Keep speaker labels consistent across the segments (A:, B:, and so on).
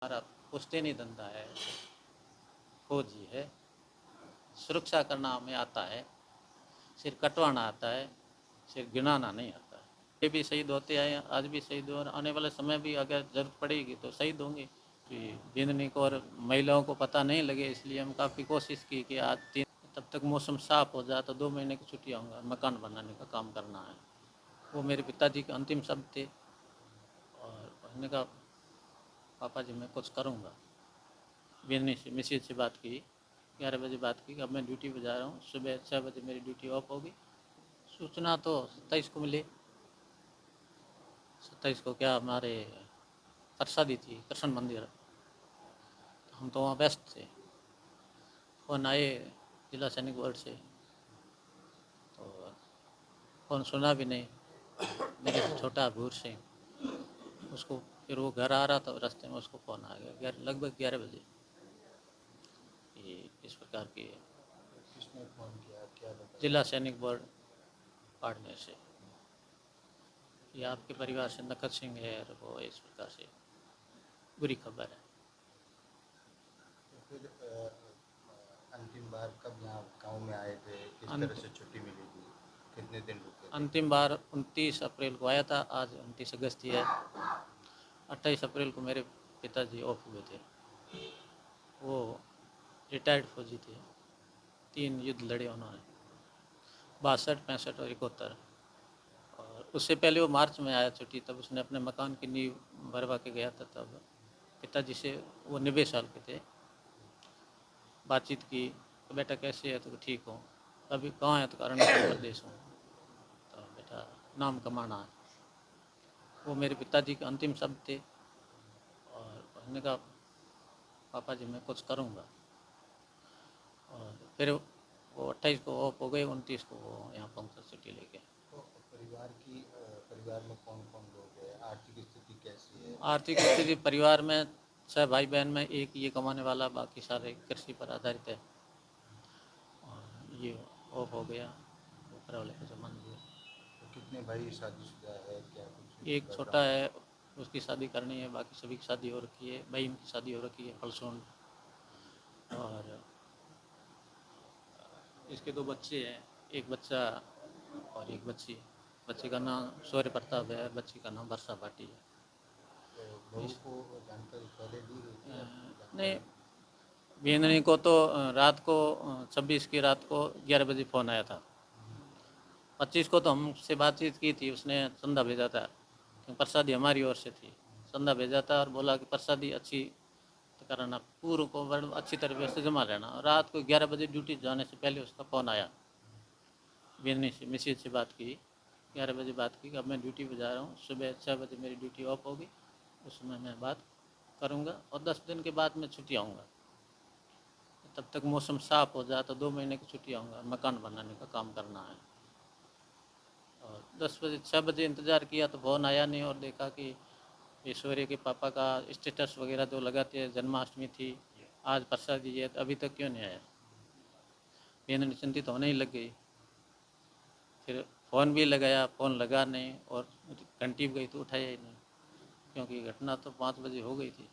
A: हमारा पुश्तैनी धंधा है, फौजी है। सुरक्षा करना हमें आता है, सिर कटवाना आता है, सिर गिनाना नहीं आता है। ये भी शहीद होते आए, आज भी शहीद हो, और आने वाले समय भी अगर ज़रूरत पड़ेगी तो शहीद होंगे। जिंदनी को और महिलाओं को पता नहीं लगे, इसलिए हम काफ़ी कोशिश की कि आज तब तक मौसम साफ़ हो जाए तो 2 महीने की छुट्टी आऊँगा, मकान बनाने का काम करना है। वो मेरे पिताजी के अंतिम शब्द थे और मैंने कहा पापा जी मैं कुछ करूँगा। बिजनी से मिसेज से बात की, 11 बजे बात की, अब मैं ड्यूटी पर जा रहा हूँ, सुबह 6 बजे मेरी ड्यूटी ऑफ होगी। सूचना तो 27 को मिली। 27 को क्या हमारे प्रसादी थी कृष्ण मंदिर, हम तो वहाँ व्यस्त थे। फ़ोन आए जिला सैनिक बोर्ड से, तो फ़ोन सुना भी नहीं। मेरे से छोटा भूर सिंह, उसको फिर वो घर आ रहा था, रास्ते में उसको फ़ोन आ गया लगभग 11 बजे। ये इस प्रकार की
B: किसने फ़ोन किया, क्या बताया?
A: जिला सैनिक बोर्ड पाड़ने से, ये आपके परिवार से नखत सिंह है, और वो इस प्रकार से बुरी खबर है।
B: तो फिर अंतिम बार कब यहाँ गांव में आए थे, किस तरह से छुट्टी मिली थी, कितने दिन रुके थे?
A: अंतिम बार 29 अप्रैल को आया था, आज 29 अगस्त ही है। 28 अप्रैल को मेरे पिताजी ऑफ हुए थे। वो रिटायर्ड फौजी थे, 3 युद्ध लड़े उन्होंने, 62, 65 और 71। और उससे पहले वो मार्च में आया छुट्टी, तब उसने अपने मकान की नींव भरवा के गया था। तब पिताजी से, वो 90 साल के थे, बातचीत की तो बेटा कैसे है, तो ठीक हूँ। अभी कहाँ है, तो अरुणाचल प्रदेश हूँ। तो बेटा नाम कमाना है। वो मेरे पिताजी के अंतिम शब्द थे और मैंने कहा पापा जी मैं कुछ करूँगा। और फिर वो 28 को ऑफ हो गए, 29 को वो यहाँ पहुँचा छुट्टी लेके।
B: तो परिवार में कौन कौन लोग हैं, आर्थिक स्थिति कैसी है?
A: आर्थिक स्थिति परिवार में 6 भाई बहन में एक ये कमाने वाला, बाकी सारे कृषि पर आधारित है। और ये ऑफ हो गया, ऊपर वाले को जो मंजूर।
B: तो कितने भाई शादीशुदा है, क्या कुछ
A: एक छोटा
B: बैकग्राउंड?
A: है, उसकी शादी करनी है, बाकी सभी की शादी हो रखी है। बहन की शादी हो रखी है फलसून। और इसके 2 बच्चे हैं, एक बच्चा और एक बच्ची। बच्चे का नाम सूर्य प्रताप है, बच्ची का नाम वर्षा भाटी है।
B: तो बहू
A: इस
B: को जानकारी पहले दी गई थी, अब
A: नहीं,
B: जानकारी?
A: बिंदनी को तो रात को 26 की रात को 11 बजे फ़ोन आया था। 25 को तो हमसे बातचीत की थी, उसने चंदा भेजा था, क्योंकि प्रसादी हमारी ओर से थी। चंदा भेजा था और बोला कि प्रसादी अच्छी कराना, पूर्व को अच्छी तरह से जमा रहना। और रात को 11 बजे ड्यूटी जाने से पहले उसका फ़ोन आया। बिजनी से मिसेज से बात की, 11 बजे बात की, अब मैं ड्यूटी पर जा रहा हूँ, सुबह 6 बजे मेरी ड्यूटी ऑफ होगी, उस समय मैं बात करूँगा और 10 दिन के बाद मैं छुट्टी आऊँगा। तब तक मौसम साफ़ हो जाए तो 2 महीने की छुट्टी आऊँगा, मकान बनाने का काम करना है। और 10 बजे 6 बजे इंतज़ार किया तो फ़ोन आया नहीं, और देखा कि ऐश्वर्य के पापा का स्टेटस वगैरह जो लगाते हैं, जन्माष्टमी थी, आज प्रसादी है, तो अभी तक क्यों नहीं आया। बेन चिंतित होने ही लग गई। फिर फ़ोन भी लगाया, फ़ोन लगा नहीं, और घंटी भी गई तो उठाया ही नहीं, क्योंकि घटना तो 5 बजे हो गई थी।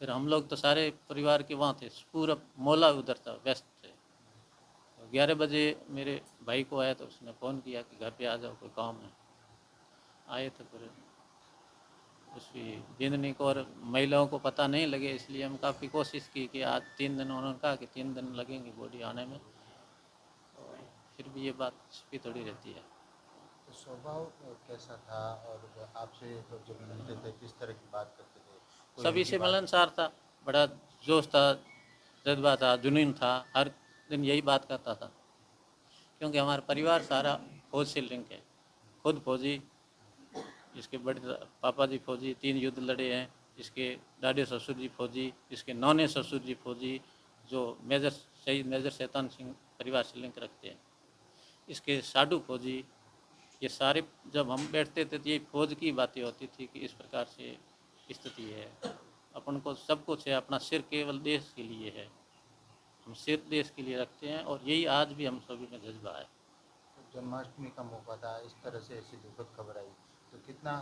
A: फिर हम लोग तो सारे परिवार के वहाँ थे, पूरा मोहल्ला उधर था, व्यस्त थे। तो 11 बजे मेरे भाई को आया तो उसने फ़ोन किया कि घर पे आ जाओ, कोई काम है। आए तो फिर उसकी जिंदनी को और महिलाओं को पता नहीं लगे, इसलिए हम काफ़ी कोशिश की कि आज 3 दिन, उन्होंने कहा कि 3 दिन लगेंगे बॉडी आने में। और फिर भी ये बात छिपी थोड़ी रहती है।
B: तो स्वभाव कैसा था, और आपसे तो जब मिलते थे किस तरह की बात करते थे? कोई
A: सभी
B: उनकी
A: से
B: बात?
A: मिलनसार था, बड़ा जोश था, जज्बा था, जुनून था, हर दिन यही बात करता था। क्योंकि हमारा परिवार सारा फौज से लिंक है। खुद फौजी, इसके बड़े पापा जी फौजी, 3 युद्ध लड़े हैं। इसके दादे ससुर जी फौजी, इसके नौने ससुर जी फौजी, जो मेजर शहीद मेजर शैतान सिंह परिवार से लिंक रखते हैं। इसके साडू फौजी, ये सारे जब हम बैठते थे तो ये फौज की बातें होती थी कि इस प्रकार से स्थिति है, अपन को सब कुछ है, अपना सिर केवल देश के लिए है, हम सिर देश के लिए रखते हैं, और यही आज भी हम सभी में जज्बा है।
B: तो जन्माष्टमी का मौका था, इस तरह से ऐसी दुखद खबर आई, तो कितना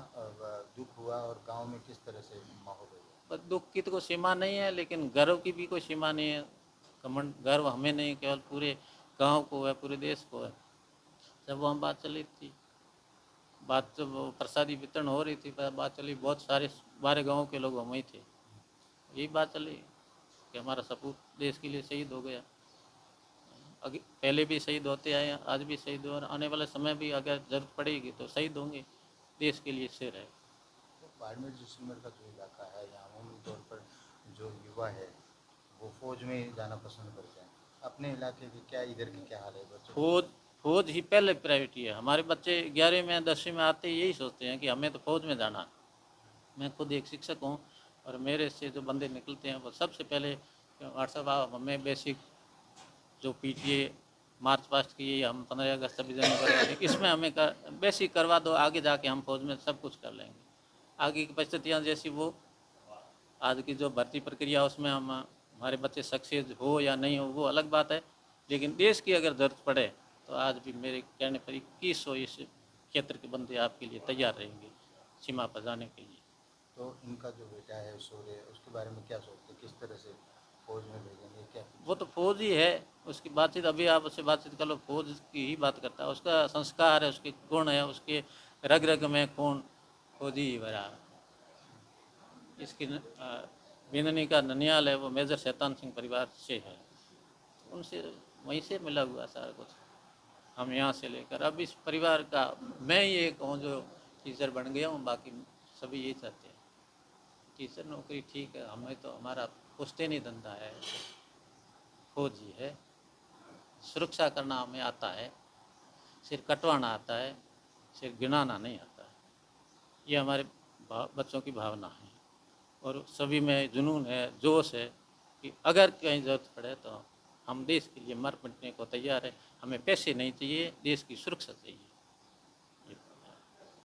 B: दुख हुआ और गांव में किस तरह से माहौल हो गया?
A: पर दुख की तो कोई सीमा नहीं है, लेकिन गर्व की भी कोई सीमा नहीं है। घमंड गर्व हमें नहीं, केवल पूरे गांव को है, पूरे देश को है। जब वहाँ बात चली थी, बात जब वो प्रसादी वितरण हो रही थी, बात चली, बहुत सारे 12 गाँव के लोग वहीं थे। यही बात चली कि हमारा सपूत देश के लिए शहीद हो गया। पहले भी शहीद होते आए, आज भी शहीद हो, और आने वाले समय भी अगर जरूरत पड़ेगी तो शहीद होंगे। देश के लिए सिर है।
B: तो बाड़मेर जैसलमेर का जो इलाका है, यहाँ अमूमन तौर पर जो युवा है वो फौज में जाना पसंद करते हैं। अपने इलाके की क्या, इधर की क्या हाल है बच्चों की?
A: फौज ही पहले प्रायोरिटी है। हमारे बच्चे 11वीं में 10वीं में आते ही यही सोचते हैं कि हमें तो फौज में जाना। मैं खुद एक शिक्षक हूँ, और मेरे से जो बंदे निकलते हैं वो सबसे पहले व्हाट्सएप हमें बेसिक जो PTA मार्च पास्ट की, हम 15 अगस्त 26 जनवरी करवाते हैं, इसमें हमें बेसिक करवा दो, आगे जाके हम फौज में सब कुछ कर लेंगे। आगे की परिस्थितियाँ जैसी वो आज की जो भर्ती प्रक्रिया, उसमें हम हमारे बच्चे सक्सेस हो या नहीं हो वो अलग बात है, लेकिन देश की अगर ज़रूरत पड़े तो आज भी मेरे कहने पर 2100 इस क्षेत्र के बंदे आपके लिए तैयार रहेंगे सीमा पर जाने के लिए।
B: तो इनका जो बेटा है सूर्य, उसके बारे में क्या सोचते हैं, किस तरह से फौज में भेजेंगे क्या?
A: वो तो फौज ही है, उसकी बातचीत अभी आप उससे बातचीत कर लो, फौज की ही बात करता है। उसका संस्कार है, उसके गुण है, उसके रग रग में खून फौजी ही भरा है। इसकी बिंदनी का ननियाल है, वो मेजर शैतान सिंह परिवार से है, उनसे वहीं से मिला हुआ सारा कुछ। हम यहाँ से लेकर अब इस परिवार का मैं ही एक हूँ जो टीचर बन गया हूँ, बाकी सभी यही चाहते हैं टीचर नौकरी ठीक है। हमें तो हमारा पुश्तैनी धंधा है, फौजी है, सुरक्षा करना हमें आता है, सिर कटवाना आता है, सिर गिनाना नहीं आता है। ये हमारे बच्चों की भावना है, और सभी में जुनून है, जोश है कि अगर कहीं ज़रूरत पड़े तो हम देश के लिए मर मिटने को तैयार है। हमें पैसे नहीं चाहिए, देश की सुरक्षा चाहिए।